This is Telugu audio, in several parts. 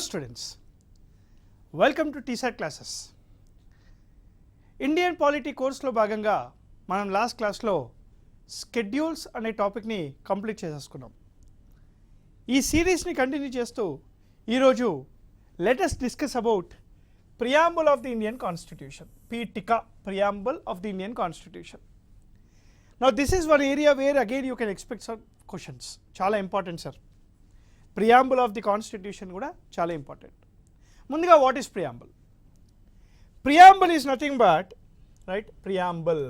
students, welcome to TSAT classes. Indian polity కోర్స్లో భాగంగా మనం లాస్ట్ క్లాస్లో స్కెడ్యూల్స్ అనే టాపిక్ని కంప్లీట్ చేసేసుకున్నాం. ఈ సిరీస్ని కంటిన్యూ చేస్తూ ఈరోజు let us discuss about preamble of the Indian constitution, పీఠిక preamble of the Indian constitution. Now this is one area where again you can expect some questions. చాలా important sir. Preamble of the constitution కూడా చాలా ఇంపార్టెంట్. ముందుగా what is preamble? Preamble is nothing but preamble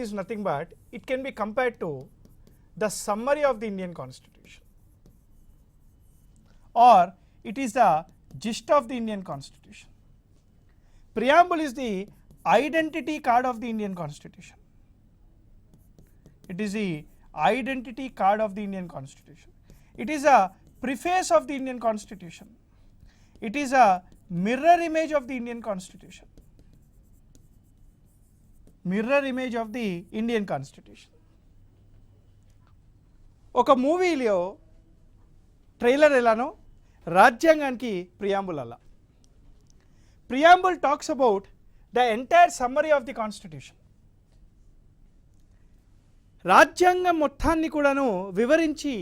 is nothing but it can be compared to the summary of the Indian Constitution, or it is the gist of the Indian Constitution. Preamble is the identity card of the Indian Constitution. It is the identity card of the Indian Constitution. It is a preface of the Indian Constitution. It is a mirror image of the Indian Constitution. Mirror image of the Indian Constitution. ఒక మూవీలో ట్రైలర్ ఎలానో రాజ్యాంగానికి ప్రియాంబుల్ అలా. Preamble talks about the entire summary of the constitution. రాజ్యాంగం మొత్తాన్ని కూడాను వివరించి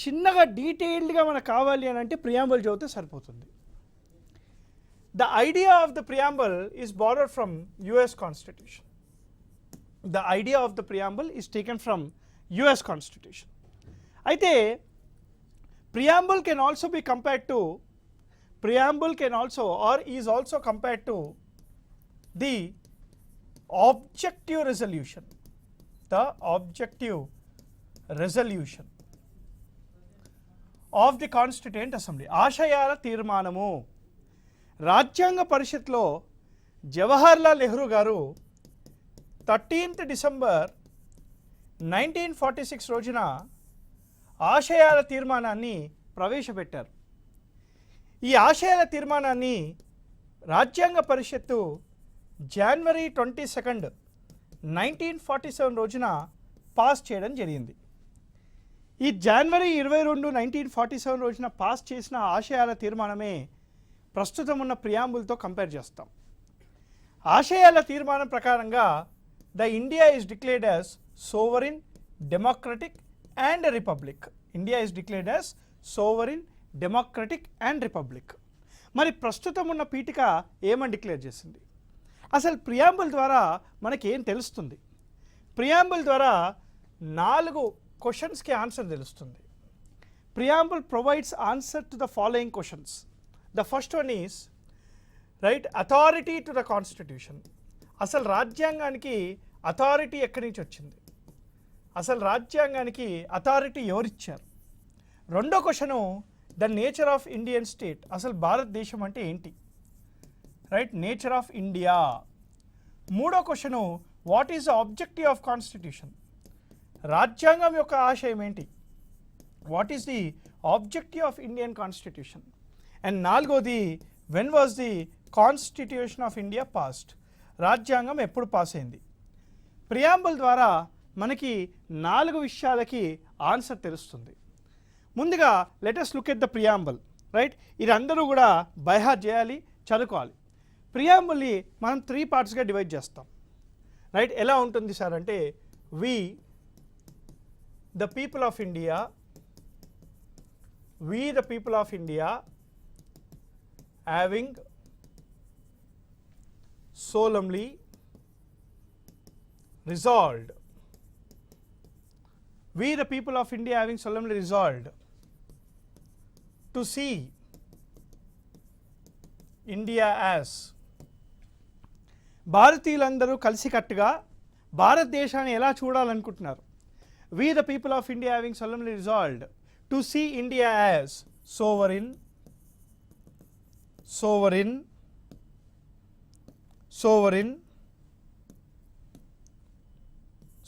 చిన్నగా డీటెయిల్డ్గా మనకు కావాలి అని అంటే ప్రియాంబుల్ చదివితే సరిపోతుంది. The idea of the preamble is borrowed from US Constitution. The idea of the preamble is taken from US Constitution. అయితే preamble can also be compared to, preamble can also or is also compared to the objective resolution. The objective resolution of the Constituent Assembly. ఆశయాల తీర్మానము. రాజ్యాంగ పరిషత్లో జవహర్లాల్ నెహ్రూ గారు 13th December 1946 రోజున ఆశయాల తీర్మానాన్ని ప్రవేశపెట్టారు. ఈ ఆశయాల తీర్మానాన్ని రాజ్యాంగ పరిషత్తు January 22nd 1947 రోజున పాస్ చేయడం జరిగింది. ఈ January 22, 1947 రోజున పాస్ చేసిన ఆశయాల తీర్మానమే ప్రస్తుతం ఉన్న ప్రియాంబుల్తో కంపేర్ చేస్తాం. ఆశయాల తీర్మానం ప్రకారంగా the India is declared as sovereign, democratic and republic. India is declared as sovereign, democratic and republic. మరి ప్రస్తుతం ఉన్న పీఠిక ఏమని డిక్లేర్ చేసింది? అసలు ప్రియాంబుల్ ద్వారా మనకేం తెలుస్తుంది? ప్రియాంబుల్ ద్వారా 4 క్వశ్చన్స్కి ఆన్సర్ తెలుస్తుంది. Preamble provides answer to the following questions. The first one is authority to the constitution. అసలు రాజ్యాంగానికి అథారిటీ ఎక్కడి నుంచి వచ్చింది? అసలు రాజ్యాంగానికి అథారిటీ ఎవరిచ్చారు? రెండో question the nature of Indian state. అసలు భారతదేశం అంటే ఏంటి? Nature of India. మూడో question what is the objective of constitution. రాజ్యాంగం యొక్క ఆశయం ఏంటి? What is the objective of Indian constitution. And నాలుగోది when was the constitution of India passed. రాజ్యాంగం ఎప్పుడు పాస్ అయింది? ప్రియాంబుల్ ద్వారా మనకి 4 విషయాలకి ఆన్సర్ తెలుస్తుంది. ముందుగా let us look at the preamble. ఇది అందరూ కూడా బైహార్ట్ చేయాలి, చదువుకోవాలి. ప్రియాంబుల్ని మనం 3 పార్ట్స్గా డివైడ్ చేస్తాం. ఎలా ఉంటుంది సార్ అంటే, we the people of India, we the people of India having solemnly resolved, we the people of India having solemnly resolved to see India as, భారతీయులందరూ కలిసికట్టుగా భారతదేశాన్ని ఎలా చూడాలనుకుంటున్నారు? we the people of India having solemnly resolved to see India as sovereign,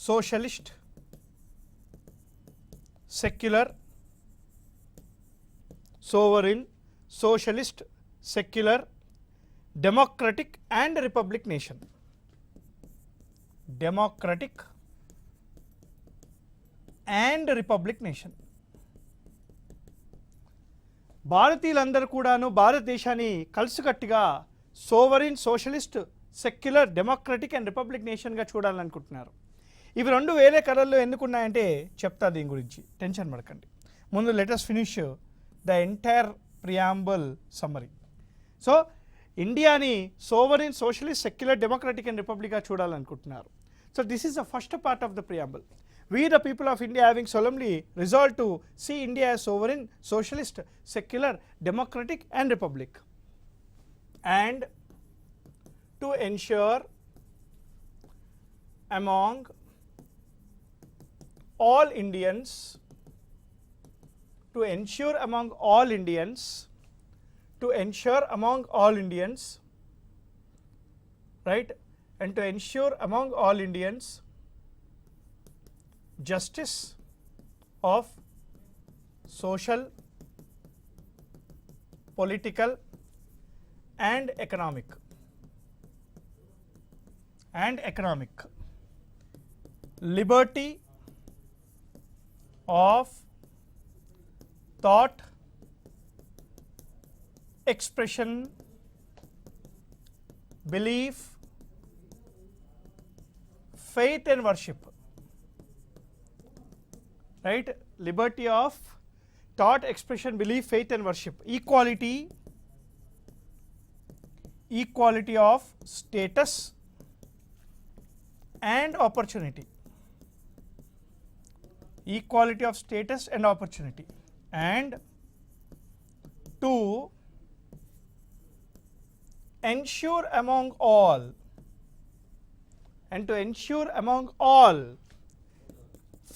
socialist, secular, sovereign, socialist, secular, democratic and republic nation. Democratic and republic nation. భారతీయులందరూ కూడాను భారతదేశాన్ని కలిసికట్టుగా sovereign, socialist, secular, democratic and republic నేషన్గా చూడాలనుకుంటున్నారు. ఇవి రెండు వేరే కలర్లో ఎందుకున్నాయంటే చెప్తా దీని గురించి, టెన్షన్ పడకండి. ముందు let us finish the entire preamble summary. So ఇండియాని sovereign, socialist, secular, democratic and రిపబ్లిక్గా చూడాలనుకుంటున్నారు. So this is the first part of the preamble. We the people of India having solemnly resolved to see India as sovereign, socialist, secular, democratic and republic, and to ensure among all Indians, to ensure among all Indians, to ensure among all Indians, right, and to ensure among all Indians justice of social, political and economic liberty of thought, expression, belief, faith and worship. Right, liberty of thought, expression, belief, faith and worship. Equality of status and opportunity. Equality of status and opportunity. And to ensure among all,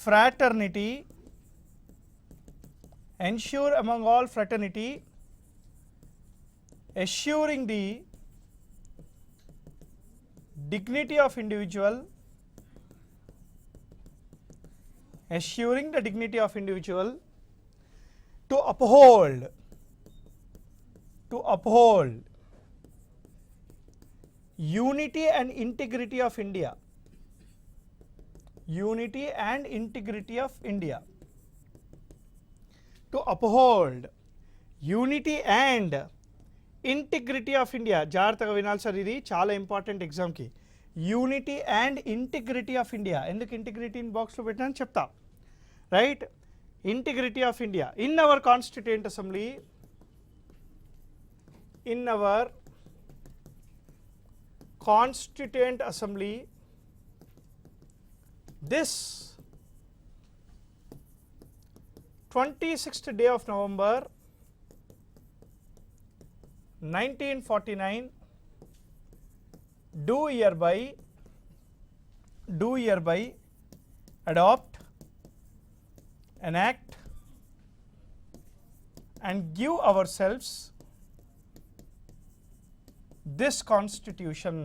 fraternity, assuring the dignity of individual, to uphold unity and integrity of India. To uphold unity and integrity of India. జాగ్రత్తగా వినాలి సార్, ఇది చాలా ఇంపార్టెంట్ ఎగ్జామ్కి. Unity and integrity of India. ఎందుకు ఇంటిగ్రిటీ ఇన్ బాక్స్లో పెట్టాను చెప్తా. Right, integrity of India in our constituent assembly, this 26th day of November 1949 do hereby adopt, enact and give ourselves this constitution.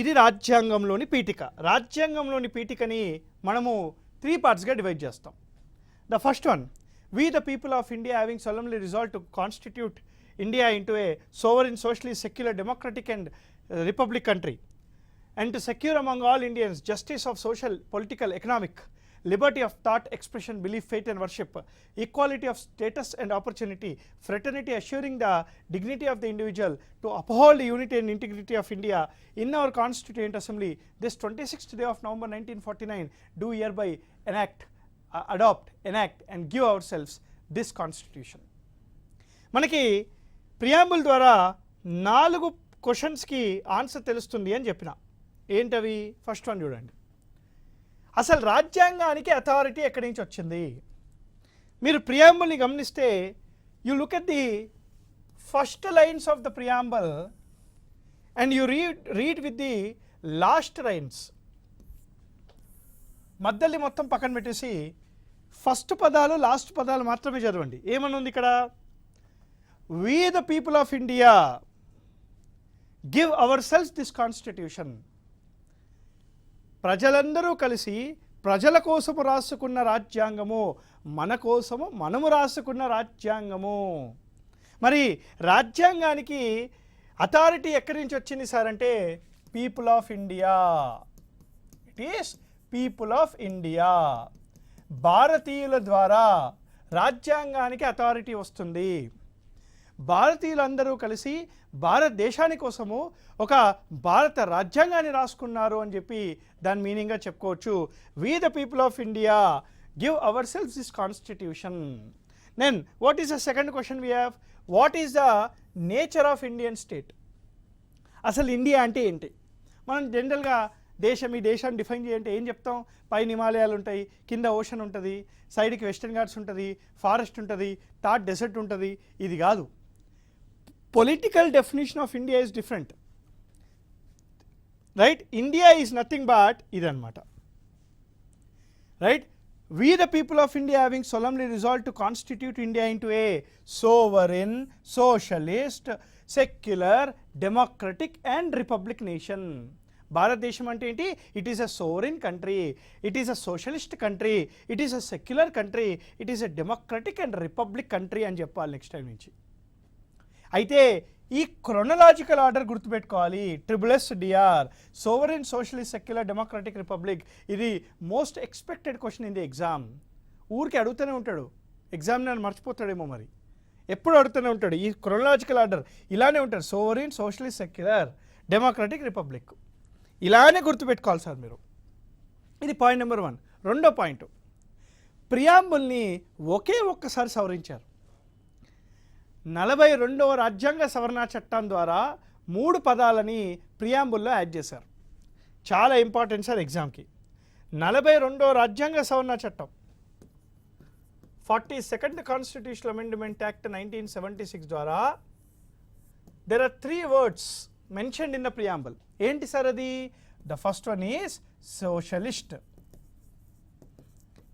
ఇది రాజ్యాంగంలోని పీఠిక. రాజ్యాంగంలోని పీఠికని మనము 3 పార్ట్స్గా డివైడ్ చేస్తాం. The first one, we the people of India having solemnly resolved to constitute India into a sovereign, socialist, secular, democratic and republic country, and to secure among all Indians justice of social, political, economic, liberty of thought, expression, belief, faith and worship, equality of status and opportunity, fraternity, assuring the dignity of the individual, to uphold the unity and integrity of India in our Constituent Assembly, this 26th day of November 1949 do hereby adopt, enact and give ourselves this constitution. మనకి ప్రియాంబుల్ ద్వారా 4 క్వశ్చన్స్కి ఆన్సర్ తెలుస్తుంది అని చెప్పిన. ఏంటవి? ఫస్ట్ వన్ చూడండి, అసలు రాజ్యాంగానికి అథారిటీ ఎక్కడి నుంచి వచ్చింది? మీరు ప్రియాంబుల్ని గమనిస్తే you look at the first lines of the preamble and you read with the last lines. మధ్యలో మొత్తం పక్కన పెట్టేసి ఫస్ట్ పదాలు లాస్ట్ పదాలు మాత్రమే చదవండి. ఏమని ఉంది ఇక్కడ? we the people of India give ourselves this constitution. ప్రజలందరూ కలిసి ప్రజల కోసము రాసుకున్న రాజ్యాంగము, మన కోసము మనము రాసుకున్న రాజ్యాంగము. మరి రాజ్యాంగానికి అథారిటీ ఎక్కడి నుంచి వచ్చింది సార్ అంటే people of India. It is people of India. భారతీయుల ద్వారా రాజ్యాంగానికి అథారిటీ వస్తుంది. భారతీయులందరూ కలిసి భారతదేశాని కోసము ఒక భారత రాజ్యాంగాన్ని రాసుకున్నారు అని చెప్పి దాని మీనింగ్గా చెప్పుకోవచ్చు. We the people of India give ourselves this constitution. Then what is the second question we have, what is the nature of Indian state? అసలు ఇండియా అంటే ఏంటి? మనం జనరల్గా ఈ దేశాన్ని డిఫైన్ చేయంటే ఏం చెప్తాం? పైన హిమాలయాలు ఉంటాయి, కింద ఓషన్ ఉంటుంది, సైడ్కి వెస్టర్న్ ఘాట్స్ ఉంటుంది, ఫారెస్ట్ ఉంటుంది, టాట్ డెసర్ట్ ఉంటుంది. ఇది కాదు. Political definition of India is different, right? India is nothing but ఇదన్నమాట, right? We the people of India having solemnly resolved to constitute India into a sovereign, socialist, secular, democratic and republic nation. భారతదేశం అంటే ఏంటి? It is a sovereign country, it is a socialist country, it is a secular country, it is a democratic and republic country అని చెప్పాలి నెక్స్ట్ టైం నుంచి. అయితే ఈ క్రొనలాజికల్ ఆర్డర్ గుర్తుపెట్టుకోవాలి. SSDR, sovereign, socialist, secular, democratic, republic. ఇది most expected question in the exam. ఊరికి అడుగుతూనే ఉంటాడు ఎగ్జామినర్, మర్చిపోతాడేమో మరి, ఎప్పుడు అడుగుతూనే ఉంటాడు. ఈ క్రొనలాజికల్ ఆర్డర్ ఇలానే ఉంటాడు, sovereign, socialist, secular, democratic, republic. ఇలానే గుర్తుపెట్టుకోవాలి సార్ మీరు. ఇది పాయింట్ నెంబర్ 1. రెండో పాయింట్, ప్రియాంబుల్ని ఒక్కసారి సవరించారు. 42వ రాజ్యాంగ సవరణ చట్టం ద్వారా 3 పదాలని ప్రియాంబుల్లో యాడ్ చేశారు. చాలా ఇంపార్టెంట్ సార్ ఎగ్జామ్కి. 42వ రాజ్యాంగ సవరణ చట్టం 42nd కాన్స్టిట్యూషనల్ అమెండ్మెంట్ యాక్ట్ 1976 ద్వారా there are 3 words mentioned in the preamble. ఏంటి సార్ అది? The first one is socialist,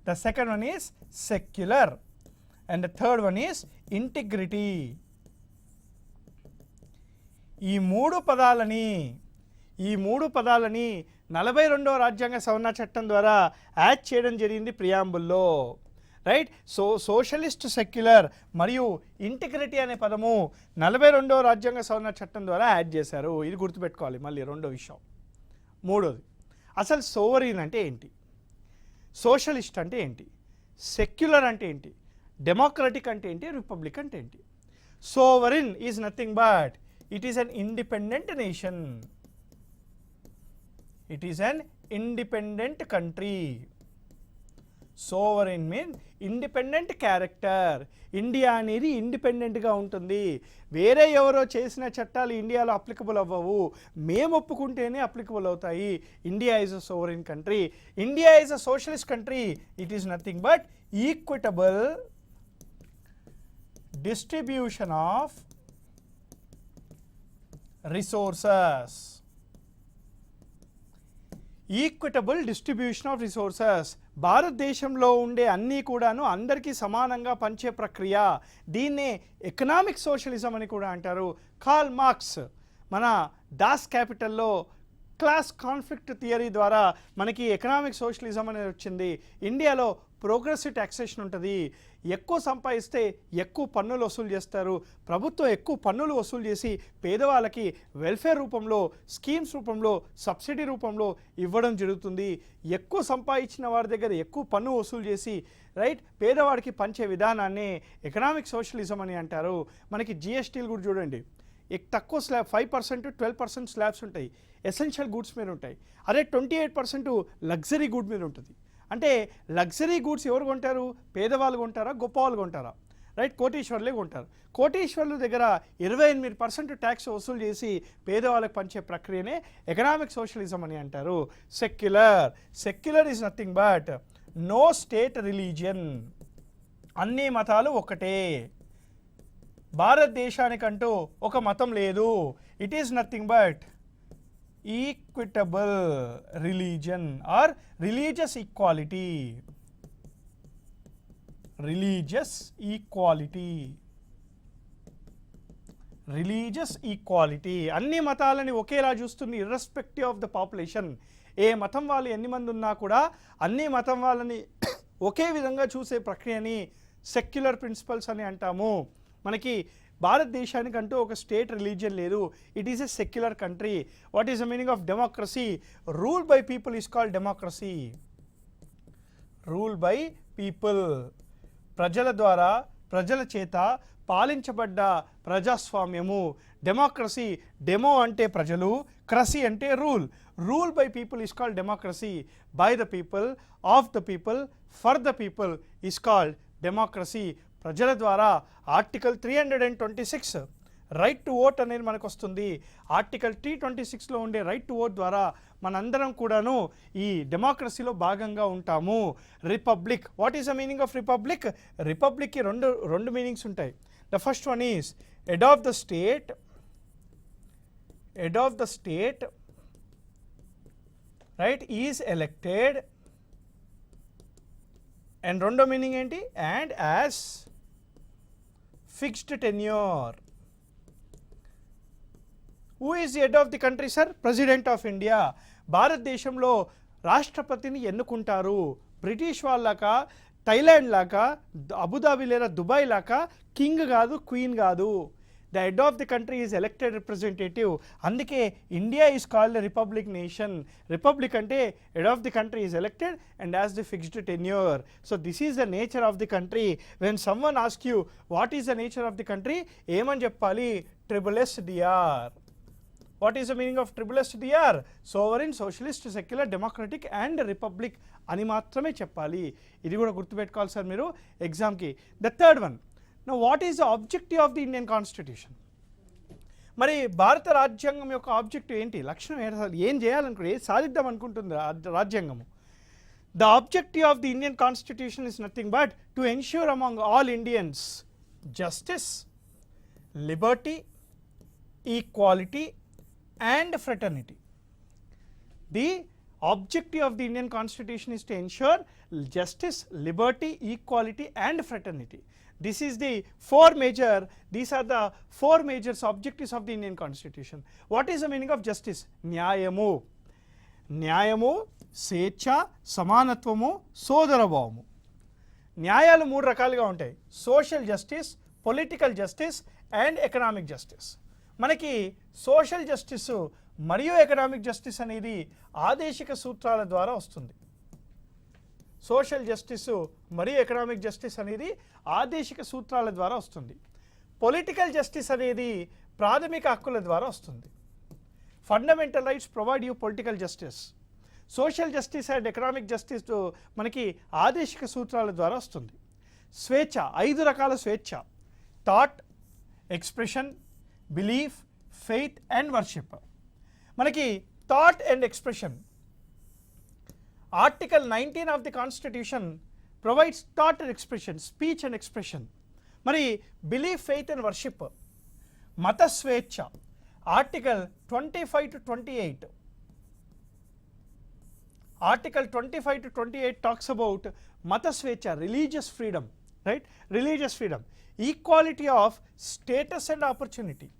the second one is secular, and the third one is integrity. ఈ మూడు పదాలని 42వ రాజ్యాంగ సవరణ చట్టం ద్వారా యాడ్ చేయడం జరిగింది ప్రియాంబుల్లో, రైట్? సోషలిస్ట్, సెక్యులర్ మరియు ఇంటిగ్రిటీ అనే పదము 42వ రాజ్యాంగ సవరణ చట్టం ద్వారా యాడ్ చేశారు. ఇది గుర్తుపెట్టుకోవాలి. మళ్ళీ రెండో విషయం. మూడోది, అసలు సోవరీన్ అంటే ఏంటి, సోషలిస్ట్ అంటే ఏంటి, సెక్యులర్ అంటే ఏంటి, డెమోక్రటిక్ అంటే ఏంటి, రిపబ్లిక్ అంటే ఏంటి? Sovereign is nothing but it is an independent nation, it is an independent country. Sovereign mean independent character. India అనేది ఇండిపెండెంట్గా ఉంటుంది. వేరే ఎవరో చేసిన చట్టాలు ఇండియాలో అప్లికబుల్ అవ్వవు, మేము ఒప్పుకుంటేనే అప్లికబుల్ అవుతాయి. India is a sovereign country. India is a socialist country. It is nothing but equitable distribution of resources. Equitable distribution of resources. భారతదేశంలో ఉండే అన్నీ కూడాను అందరికీ సమానంగా పంచే ప్రక్రియ. దీన్నే ఎకనామిక్ సోషలిజం అని కూడా అంటారు. కార్ల్ మార్క్స్ మన దాస్ క్యాపిటల్లో క్లాస్ కాన్ఫ్లిక్ట్ థియరీ ద్వారా మనకి ఎకనామిక్ సోషలిజం అనేది వచ్చింది. ఇండియాలో ప్రోగ్రెసివ్ ట్యాక్సేషన్ ఉంటుంది. ఎక్కువ సంపాదిస్తే ఎక్కువ పన్నులు వసూలు చేస్తారు. ప్రభుత్వం ఎక్కువ పన్నులు వసూలు చేసి పేదవాళ్ళకి వెల్ఫేర్ రూపంలో, స్కీమ్స్ రూపంలో, సబ్సిడీ రూపంలో ఇవ్వడం జరుగుతుంది. ఎక్కువ సంపాదించిన వారి దగ్గర ఎక్కువ పన్ను వసూలు చేసి, రైట్, పేదవాడికి పంచే విధానాన్ని ఎకనామిక్ సోషలిజం అని అంటారు. మనకి జిఎస్టీలు కూడా చూడండి, తక్కువ స్లాబ్ 5%, 12% స్లాబ్స్ ఉంటాయి, ఎసెన్షియల్ గూడ్స్ మీద ఉంటాయి. అదే 28% లగ్జరీ గుడ్ మీద ఉంటుంది. అంటే లగ్జరీ గూడ్స్ ఎవరు కొంటారు? పేదవాళ్ళు కొంటారా, గొప్ప వాళ్ళు కొంటారా? రైట్, కోటీశ్వర్లే కొంటారు. కోటీశ్వర్ల దగ్గర 28% ట్యాక్స్ వసూలు చేసి పేదవాళ్ళకి పంచే ప్రక్రియనే ఎకనామిక్ సోషలిజం అని అంటారు. Secular is nothing but no state religion. అన్ని మతాలు ఒకటే. భారతదేశానికంటూ ఒక మతం లేదు. It is nothing but equitable religion or religious equality. Religious equality. అన్ని మతాలని ఒకేలా చూస్తుంది, ఇర్రెస్పెక్టివ్ ఆఫ్ ద పాపులేషన్. ఏ మతం వాళ్ళు ఎన్ని మంది ఉన్నా కూడా అన్ని మతం వాళ్ళని ఒకే విధంగా చూసే ప్రక్రియని సెక్యులర్ ప్రిన్సిపల్స్ అని అంటాము. మనకి భారతదేశానికంటూ ఒక స్టేట్ రిలీజియన్ లేదు. It is a secular country. What is the meaning of democracy? Rule by people is called democracy. Rule by people, ప్రజల ద్వారా, ప్రజల చేత పాలించబడ్డ ప్రజాస్వామ్యము డెమోక్రసీ. డెమో అంటే ప్రజలు, క్రసీ అంటే rule. Rule by people is called democracy. By the people, of the people, for the people is called democracy. ప్రజల ద్వారా. ఆర్టికల్ 326 రైట్ టు ఓట్ అనేది మనకు వస్తుంది. ఆర్టికల్ 326లో ఉండే రైట్ టు ఓట్ ద్వారా మనందరం కూడాను ఈ డెమోక్రసీలో భాగంగా ఉంటాము. Republic. What is the meaning of republic? రిపబ్లిక్కి రెండు మీనింగ్స్ ఉంటాయి. The first one is head of the state, head of the state, right, is elected, and రెండో మీనింగ్ ఏంటి? and as fixed tenure. who is the head of the country, sir? President of India. భారతదేశంలో రాష్ట్రపతిని ఎన్నుకుంటారు. బ్రిటిష్ వాళ్ళక, థైలాండ్ లాగా, అబుదాబి లేదా దుబాయ్ లాగా కింగ్ కాదు, క్వీన్ కాదు. The head of the country is elected representative. అందుకే India is called republic nation. Republic అంటే head of the country is elected and has the fixed tenure. So this is the nature of the country. When someone asks you what is the nature of the country, ఏమని చెప్పాలి? SSDR. What is the meaning of SSDR? Sovereign, socialist, secular, democratic and republic అని మాత్రమే చెప్పాలి. ఇది కూడా గుర్తుపెట్టుకోవాలి సార్ మీరు ఎగ్జామ్కి. The third one. Now what is the objective of the Indian Constitution? మరి భారత రాజ్యాంగం యొక్క ఆబ్జెక్టివ్ ఏంటి? లక్ష్యం ఏం చేయాలనుకుంటే, ఏం సాధిద్దాం అనుకుంటుంది రాజ్యాంగము? The objective of the Indian constitution is nothing but to ensure among all Indians justice, liberty, equality and fraternity. The objective of the Indian Constitution is to ensure justice, liberty, equality and fraternity. These are the four major objectives of the Indian Constitution. What is the meaning of justice? న్యాయము. న్యాయము, స్వేచ్ఛ, సమానత్వము, సోదరభావము. న్యాయాలు మూడు రకాలుగా ఉంటాయి. Social justice, political justice and economic justice. మనకి సోషల్ జస్టిస్ మరియు ఎకనామిక్ జస్టిస్ అనేది ఆదేశిక సూత్రాల ద్వారా వస్తుంది. సోషల్ జస్టిస్ మరియు ఎకనామిక్ జస్టిస్ అనేది ఆదేశిక సూత్రాల ద్వారా వస్తుంది. పొలిటికల్ జస్టిస్ అనేది ప్రాథమిక హక్కుల ద్వారా వస్తుంది. Fundamental rights provide you political justice. Social justice and economic justice మనకి ఆదేశిక సూత్రాల ద్వారా వస్తుంది. స్వేచ్ఛ, 5 రకాల స్వేచ్ఛ: thought, expression, belief, faith and worship. మనకి thought and expression. Article 19 of the constitution provides thought and expression, speech and expression. మరి బిలీఫ్, ఫెయిత్ అండ్ వర్షిప్. మత స్వేచ్ఛ. Article 25 to 28. Article 25 to 28 talks about మత స్వేచ్ఛ, religious freedom, right, religious freedom. Equality of status and opportunity.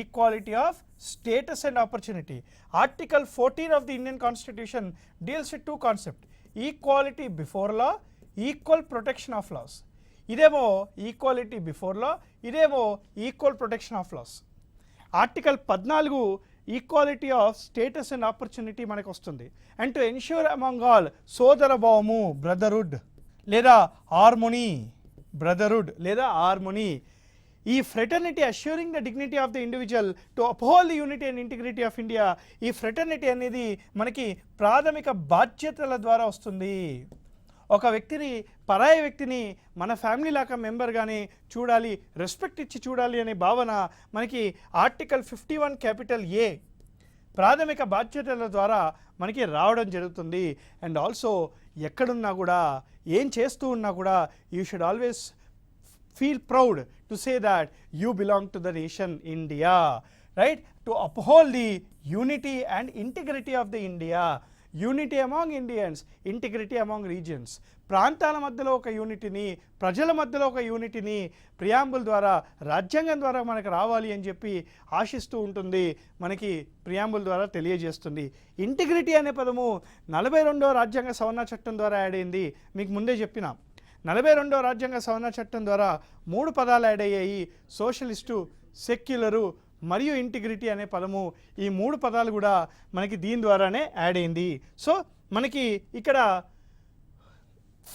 Equality of status and opportunity. Article 14 of the Indian Constitution deals with 2 concepts: equality before law, equal protection of laws. ఇదేమో ఈక్వాలిటీ బిఫోర్ లా, ఇదేమో equal protection of laws. Article 14 equality of status and opportunity మనకు వస్తుంది. And to ensure among all సోదరభావము, బ్రదర్హుడ్ లేదా హార్మోనీ, బ్రదర్హుడ్ లేదా హార్మోనీ. ఈ fraternity assuring the dignity of the individual to uphold the unity and integrity of India. ఈ ఫ్రెటర్నిటీ అనేది మనకి ప్రాథమిక బాధ్యతల ద్వారా వస్తుంది. ఒక వ్యక్తిని, పరాయి వ్యక్తిని మన ఫ్యామిలీ లాగా మెంబర్గానే చూడాలి, రెస్పెక్ట్ ఇచ్చి చూడాలి అనే భావన మనకి ఆర్టికల్ 51 క్యాపిటల్ ఏ ప్రాథమిక బాధ్యతల ద్వారా మనకి రావడం జరుగుతుంది. అండ్ ఆల్సో ఎక్కడున్నా కూడా, ఏం చేస్తూ ఉన్నా కూడా, you should always feel proud to say that you belong to the nation India, right? To uphold the unity and integrity of the India. Unity among Indians, integrity among regions. ప్రాంతాల మధ్యలో ఒక యూనిటీని, ప్రజల మధ్యలో ఒక యూనిటీని ప్రియాంబుల్ ద్వారా, రాజ్యాంగం ద్వారా మనకు రావాలి అని చెప్పి ఆశిస్తూ ఉంటుంది, మనకి ప్రియాంబుల్ ద్వారా తెలియజేస్తుంది. ఇంటిగ్రిటీ అనే పదము 42వ రాజ్యాంగ సవరణ చట్టం ద్వారా యాడ్ అయింది. మీకు ముందే చెప్పిన 42వ రాజ్యాంగ సవరణ చట్టం ద్వారా 3 పదాలు యాడ్ అయ్యాయి. సోషలిస్టు, సెక్యులరు మరియు ఇంటిగ్రిటీ అనే పదము, ఈ 3 పదాలు కూడా మనకి దీని ద్వారానే యాడ్ అయింది. సో మనకి ఇక్కడ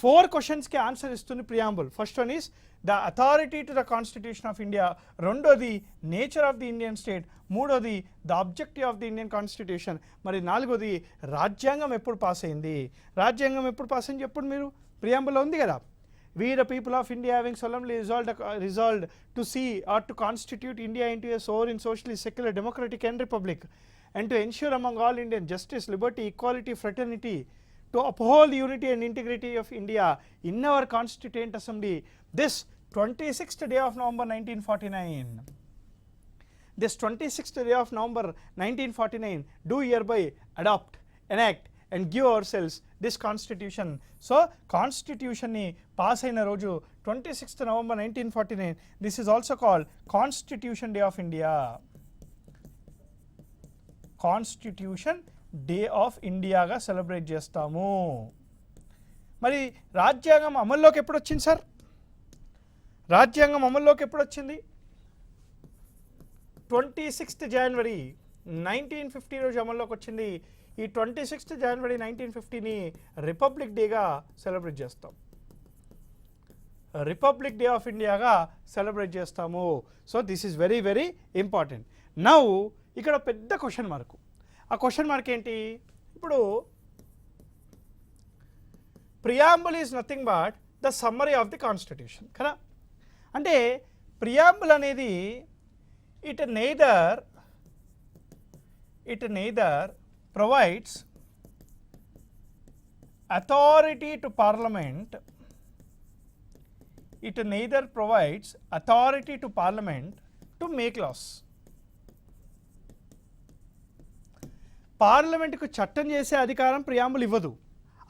4 క్వశ్చన్స్కి ఆన్సర్ ఇస్తుంది preamble. First one is the authority to the constitution of India, రెండోది nature of the Indian state, మూడోది the objective of the Indian constitution, మరి నాలుగోది రాజ్యాంగం ఎప్పుడు పాస్ అయింది. రాజ్యాంగం ఎప్పుడు పాస్ అయింది ఎప్పుడు మీరు ప్రియాంబుల్లో ఉంది కదా. We the people of India having solemnly resolved to see or to constitute India into a sovereign, socialist, secular, democratic and republic, and to ensure among all Indians justice, liberty, equality, fraternity, to uphold the unity and integrity of India in our Constituent Assembly this 26th day of November 1949. This 26th day of November 1949 do hereby adopt, enact and give ourselves this constitution. So constitution ni pass aina roju 26th November 1949. This is also called Constitution Day of India. Constitution Day of India గా సెలబ్రేట్ చేస్తాము. మరి రాజ్యాంగం అమల్లోకి ఎప్పుడు వచ్చింది సార్? రాజ్యాంగం అమల్లోకి ఎప్పుడు వచ్చింది? 26th January 1950 రోజు అమల్లోకి వచ్చింది. ఈ 26th January 1950ని రిపబ్లిక్ డేగా సెలబ్రేట్ చేస్తాం. రిపబ్లిక్ డే ఆఫ్ ఇండియాగా సెలబ్రేట్ చేస్తాము. So this is very very important. Now ఇక్కడ పెద్ద క్వశ్చన్ మార్క్. ఆ క్వశ్చన్ మార్క్ ఏంటి? ఇప్పుడు preamble is nothing but the summary of the constitution కదా. అంటే ప్రియాంబుల్ అనేది it neither provides authority to parliament. It neither provides authority to parliament to make laws. పార్లమెంట్కు చట్టం చేసే అధికారం ప్రియాంబుల్ ఇవ్వదు.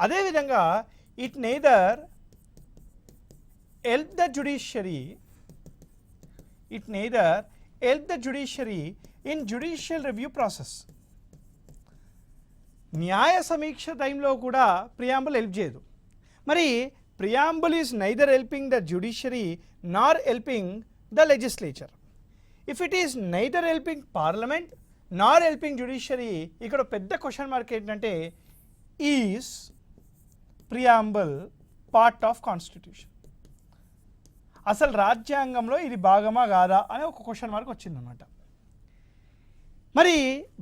అదేవిధంగా it neither help the judiciary in judicial review process. న్యాయ సమీక్ష టైంలో కూడా ప్రియాంబుల్ హెల్ప్ చేయదు. మరి preamble is neither helping the judiciary nor helping the legislature. If it is neither helping parliament nor helping judiciary, ఇక్కడ పెద్ద క్వశ్చన్ మార్క్ ఏంటంటే is preamble part of constitution. అసలు రాజ్యాంగంలో ఇది భాగమా కాదా అనే ఒక క్వశ్చన్ మార్క్ వచ్చిందన్నమాట. మరి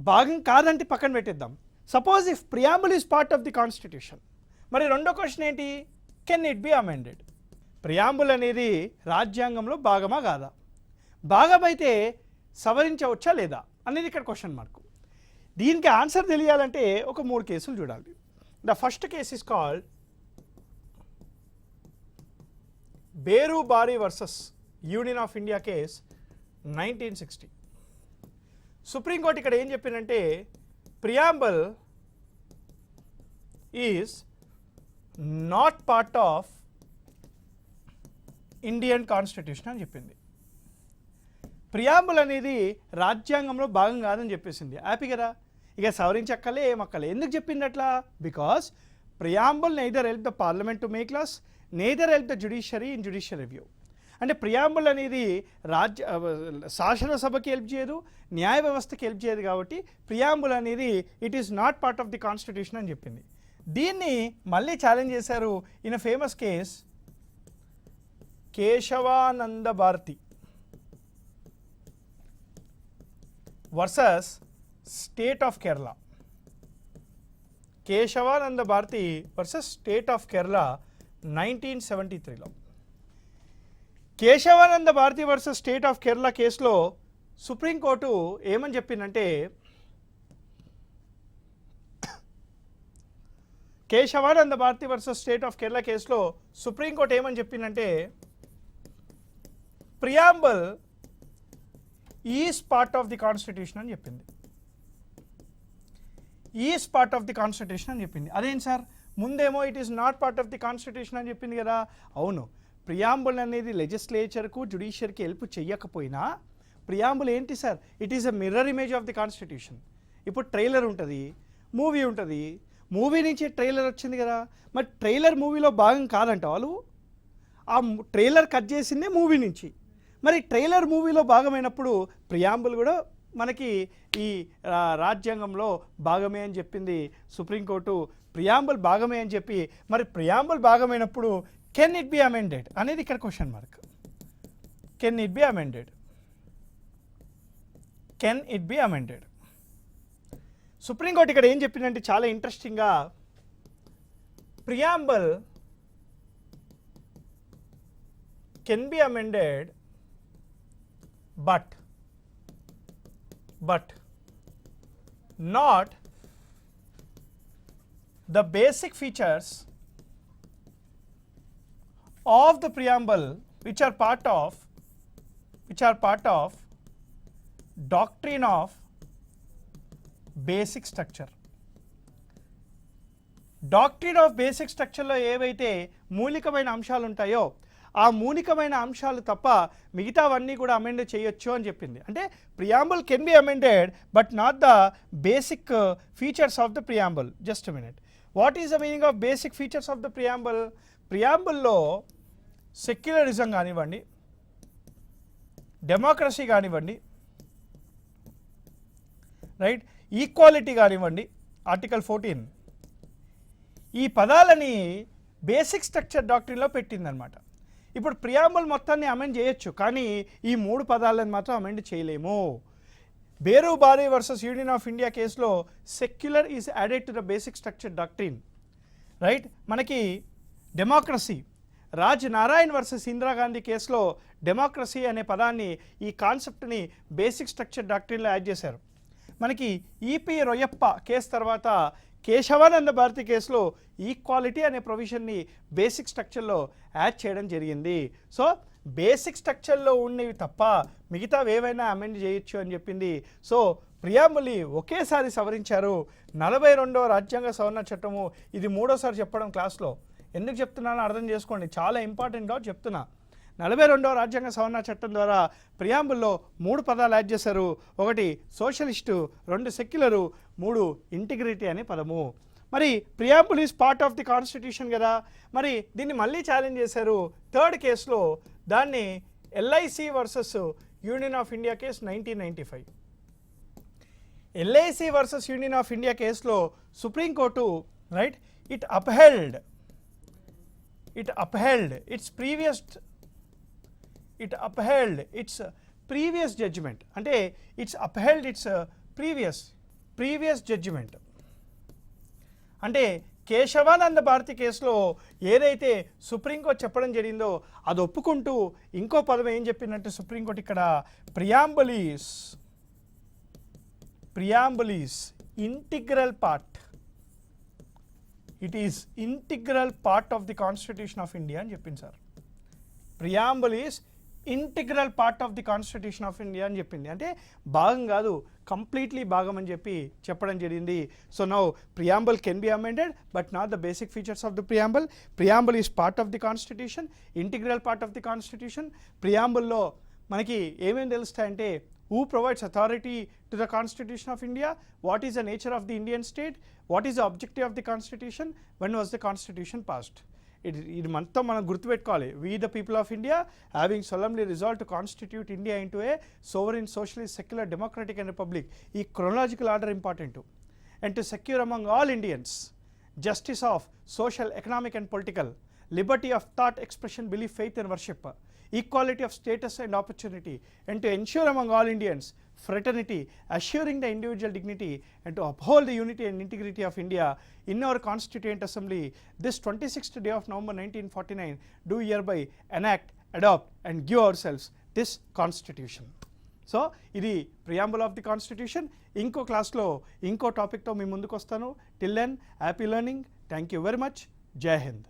భాగం కాదంటే పక్కన పెట్టేద్దాం. Suppose if preamble is part of the constitution, మరి రెండో క్వశ్చన్ ఏంటి? Can it be amended? Preamble అనేది రాజ్యాంగంలో భాగమా కాదా? భాగమైతే సవరించవచ్చా లేదా అనేది ఇక్కడ క్వశ్చన్ మార్క్. దీనికి ఆన్సర్ తెలియాలంటే ఒక 3 కేసులు చూడాలి. The first case is called Berubari versus Union of India case 1960. Supreme court ఇక్కడ ఏం చెప్పిందంటే preamble is not part of Indian constitution అని చెప్పింది. ప్రియాంబుల్ అనేది రాజ్యాంగంలో భాగం కాదని చెప్పేసింది. హ్యాపీ కదా, ఇక సవరించక్కలే ఏమక్కలే. ఎందుకు చెప్పింది అట్లా? Because preamble neither help the parliament to make laws, neither help the judiciary in judicial review. అంటే ప్రియాంబుల్ అనేది శాసనసభకి హెల్ప్ చేయదు, న్యాయ వ్యవస్థకి హెల్ప్ చేయదు. కాబట్టి ప్రియాంబుల్ అనేది it is not part of the constitution అని చెప్పింది. దీన్ని మళ్ళీ ఛాలెంజ్ చేశారు in a famous case Kesavananda Bharati versus state of Kerala. Kesavananda Bharati versus state of Kerala 1973లో. Kesavananda Bharati versus state of Kerala కేసులో సుప్రీంకోర్టు ఏమని చెప్పిందంటే, Kesavananda Bharati versus state of Kerala కేసులో సుప్రీంకోర్టు ఏమని చెప్పిందంటే preamble is part of the constitution అని చెప్పింది. Is part of the constitution అని చెప్పింది. అదేంటి సార్, ముందేమో it is not part of the constitution అని చెప్పింది కదా. అవును, ప్రియాంబుల్ అనేది లెజిస్లేచర్కు జ్యుడిషియర్కి హెల్ప్ చేయకపోయినా ప్రియాంబుల్ ఏంటి sir, it is a mirror image of the constitution. ఇప్పుడు ట్రైలర్ ఉంటుంది, మూవీ ఉంటుంది, మూవీ నుంచి ట్రైలర్ వచ్చింది కదా, మరి ట్రైలర్ మూవీలో భాగం కాదంట వాళ్ళు. ఆ ట్రైలర్ కట్ చేసిందే మూవీ నుంచి. మరి ట్రైలర్ మూవీలో భాగమైనప్పుడు ప్రియాంబుల్ కూడా మనకి ఈ రాజ్యాంగంలో భాగమే అని చెప్పింది సుప్రీంకోర్టు. ప్రియాంబుల్ భాగమే అని చెప్పి, మరి ప్రియాంబుల్ భాగమైనప్పుడు కెన్ ఇట్ బి అమెండెడ్ అనేది ఇక్కడ question mark. Can it be amended, can it be amended. Supreme court ఇక్కడ ఏం చెప్పిందంటే చాలా ఇంట్రెస్టింగ్గా, preamble can be amended but not the basic features of the preamble which are part of doctrine of basic structure. Doctrine of basic స్ట్రక్చర్లో ఏవైతే మూలికమైన అంశాలు ఉంటాయో ఆ మూలికమైన అంశాలు తప్ప మిగతావన్నీ కూడా అమెండ్ చేయొచ్చు అని చెప్పింది. అంటే preamble can be amended but not the basic features of the preamble. Just minute, what is the meaning of basic features of the preamble? ప్రియాంబుల్లో సెక్యులరిజం కానివ్వండి, డెమోక్రసీ కానివ్వండి, రైట్, ఈక్వాలిటీ కానివ్వండి, ఆర్టికల్ 14, ఈ పదాలని బేసిక్ స్ట్రక్చర్ డాక్ట్రిన్లో పెట్టిందనమాట. ఇప్పుడు ప్రియాంబుల్ మొత్తాన్ని అమెండ్ చేయొచ్చు, కానీ ఈ 3 పదాలను మాత్రం అమెండ్ చేయలేము. బేరుబారి వర్సెస్ యూనియన్ ఆఫ్ ఇండియా కేసులో secular is added to the basic structure doctrine, right. మనకి డెమోక్రసీ, రాజ్ నారాయణ్ వర్సెస్ ఇందిరాగాంధీ కేసులో డెమోక్రసీ అనే పదాన్ని, ఈ కాన్సెప్ట్ని బేసిక్ స్ట్రక్చర్ డాక్ట్రిన్లో యాడ్ చేశారు. మనకి ఈపీ రొయ్యప్ప కేసు తర్వాత కేశవానంద భారతి కేసులో ఈక్వాలిటీ అనే ప్రొవిజన్ని బేసిక్ స్ట్రక్చర్లో యాడ్ చేయడం జరిగింది. సో బేసిక్ స్ట్రక్చర్లో ఉన్నవి తప్ప మిగతావి ఏవైనా అమెండ్ చేయొచ్చు అని చెప్పింది. సో ప్రియాంబుల్ని ఒకేసారి సవరించారు. 42వ రాజ్యాంగ సవరణ చట్టము, ఇది 3వసారి చెప్పడం క్లాస్లో. ఎందుకు చెప్తున్నానో అర్థం చేసుకోండి, చాలా ఇంపార్టెంట్ డౌట్ చెప్తున్నా. 42వ రాజ్యాంగ సవరణ చట్టం ద్వారా ప్రియాంబుల్లో 3 పదాలు యాడ్ చేశారు. 1 సోషలిస్టు, 2 సెక్యులరు, 3 ఇంటిగ్రిటీ అనే పదము. మరి preamble is part of the constitution కదా, మరి దీన్ని మళ్ళీ ఛాలెంజ్ చేశారు 3rd కేసులో. దాన్ని LIC versus Union of India case 1995. LIC versus Union of India కేసులో supreme court, right, it upheld its previous judgment. అంటే its upheld its previous judgment. అంటే కేశవానంద భారతి కేసులో ఏదైతే సుప్రీంకోర్టు చెప్పడం జరిగిందో అది ఒప్పుకుంటూ ఇంకో పదం ఏం చెప్పిందంటే సుప్రీంకోర్టు ఇక్కడ, preamble is integral part, it is integral part of the constitution of India అని చెప్పింది sir. Preamble is integral part of the constitution of India అని చెప్పింది. అంటే భాగం కాదు, కంప్లీట్లీ భాగం అని చెప్పడం జరిగింది. So now preamble can be amended but not the basic features of the preamble. Preamble is part of the constitution, integral part of the constitution. ప్రియాంబుల్లో మనకి ఏమేమి తెలుస్తాయంటే, who provides authority to the Constitution of India, what is the nature of the Indian state, what is the objective of the Constitution, when was the Constitution passed. ఇది మొత్తం మనం గుర్తుపెట్టుకోవాలి. We the people of India having solemnly resolved to constitute India into a sovereign, socialist, secular, democratic and republic. ఈ chronological order important. And to secure among all Indians justice of social, economic and political, liberty of thought, expression, belief, faith and worship, equality of status and opportunity, and to ensure among all Indians fraternity, assuring the individual dignity, and to uphold the unity and integrity of India in our Constituent Assembly, this 26th day of November 1949, do hereby enact, adopt and give ourselves this Constitution. So ఇది ప్రియాంబుల్ ఆఫ్ ది కాన్స్టిట్యూషన్. ఇంకో క్లాస్లో ఇంకో టాపిక్తో మీ ముందుకు వస్తాను. Till then happy learning. Thank you very much. జై హింద్.